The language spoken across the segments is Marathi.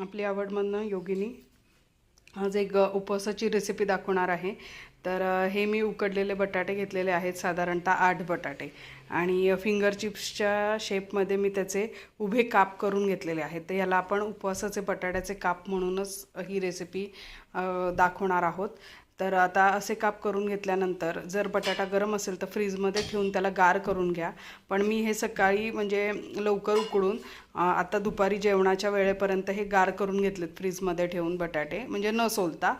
आपली आवडमधनं योगिनी आज एक उपवासाची रेसिपी दाखवणार आहे। तर हे मी उकडलेले बटाटे घेतलेले आहेत, साधारणतः 8 बटाटे, आणि फिंगर चिप्सच्या शेपमध्ये मी त्याचे उभे काप करून घेतलेले आहेत। तर याला आपण उपवासाचे बटाट्याचे काप म्हणूनच ही रेसिपी दाखवणार आहोत। तर आता असे काप करून घेतल्यानंतर जर बटाटा गरम असेल तर फ्रीजमध्ये ठेवून त्याला गार करून घ्या। पण मी हे सकाळी म्हणजे लवकर उकडून आता दुपारी जेवणाच्या वेळेपर्यंत हे गार करून घेतलेत फ्रीजमध्ये ठेवून बटाटे, म्हणजे न सोलता।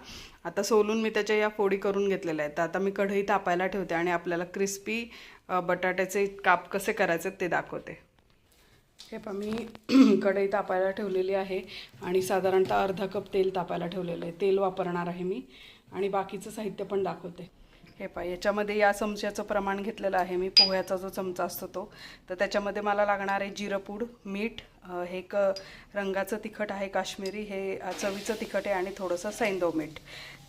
आता सोलून मी त्याच्या या फोडी करून घेतलेल्या आहेत। तर आता मी कढई तापायला ठेवते आणि आपल्याला क्रिस्पी बटाट्याचे काप कसे करायचे ते दाखवते। हे पहा, मी कढई तापायला ठेवलेली आहे आणि साधारणतः अर्धा कप तेल तापायला ठेवलेलं आहे। तेल वापरणार आहे मी आणि बाकीचं साहित्य पण दाखवते। हे पहा, याच्यामध्ये या चमच्याचं प्रमाण घेतलेलं आहे मी, पोह्याचा जो चमचा असतो तो। तर त्याच्यामध्ये मला लागणार आहे जिरपूड, मीठ, हे एक रंगाचं तिखट आहे काश्मीरी, हे चवीचं तिखट आहे, आणि थोडंसं सैंधव मीठ।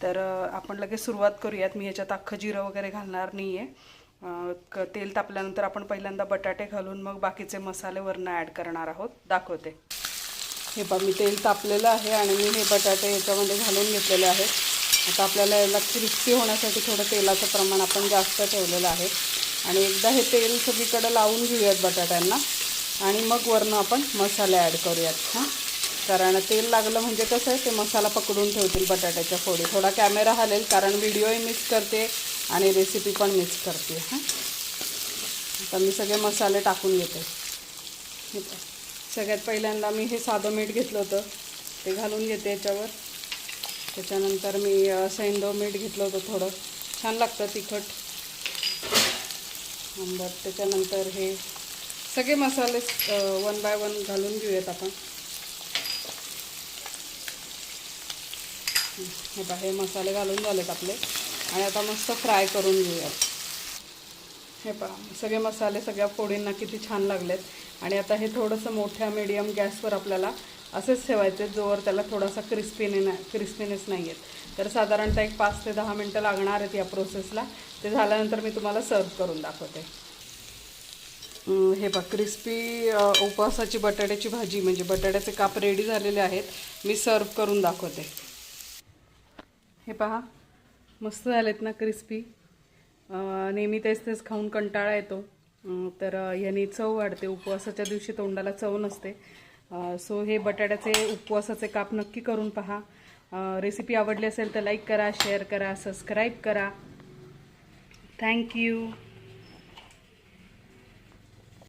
तर आपण लगेच सुरुवात करूयात। मी ह्याच्यात अख्खं जिरं वगैरे घालणार नाही आहे। तेल तापल्यानंतर आपण पहिल्यांदा बटाटे घालून मग बाकीचे मसाले वरनं ॲड करणार आहोत, दाखवते। हे पहा, मी तेल तापलेलं आहे आणि मी हे बटाटे याच्यामध्ये घालून घेतलेले आहेत। आता आपल्याला याला क्रिस्पी होण्यासाठी थोडं तेलाचं प्रमाण आपण जास्त ठेवलेलं आहे, आणि एकदा हे तेल सगळीकडे लावून घेऊयात बटाट्यांना, आणि मग वरनं आपण मसाले ॲड करूयात। कारण तेल लागलं म्हणजे कसं आहे, ते मसाला पकडून ठेवतील बटाट्याच्या फोडी। थोडा कॅमेरा हलेल कारण व्हिडिओही मिस करते आणि रेसिपी पण मिस करते। आता मी सगळे मसाले टाकून घेते। सगळ्यात पहिल्यांदा मी हे साधं मीठ घेतलं होतं ते घालून घेते याच्यावर। त्याच्यानंतर मी सैंधव मीठ घेतलं होतं, थोडं छान लागतं तिखट आंबट। त्याच्यानंतर हे सगळे मसाले 1 बाय 1 घालून घेऊयात आपण। हे पहा, हे मसाले घालून झालेत आपले, आणि आता मस्त फ्राय करून घेऊयात। हे पहा, सगळे मसाले सगळ्या फोडींना किती छान लागलेत, आणि आता हे थोडंसं मोठ्या मीडियम गॅसवर आपल्याला असेच ठेवायचे जोवर त्याला थोडासा क्रिस्पीनेस नाही येत। तर साधारणतः एक 5 ते 10 मिनटं लागणार आहेत या प्रोसेसला। ते झाल्यानंतर मी तुम्हाला सर्व करून दाखवते। हे पहा, क्रिस्पी उपवासाची बटाट्याची भाजी म्हणजे बटाट्याचे काप रेडी झालेले आहेत। मी सर्व करून दाखवते। हे पहा, मस्त झालेत ना क्रिस्पी। नेहमी तेच खाऊन कंटाळा येतो, तर याने चव वाढते। उपवासाच्या दिवशी तोंडाला चव नसते। सो हे बटाट्याचे उपवासाचे काप नक्की करून पहा। रेसिपी आवडली असेल तर लाईक करा, शेअर करा, सबस्क्राईब करा। थँक्यू।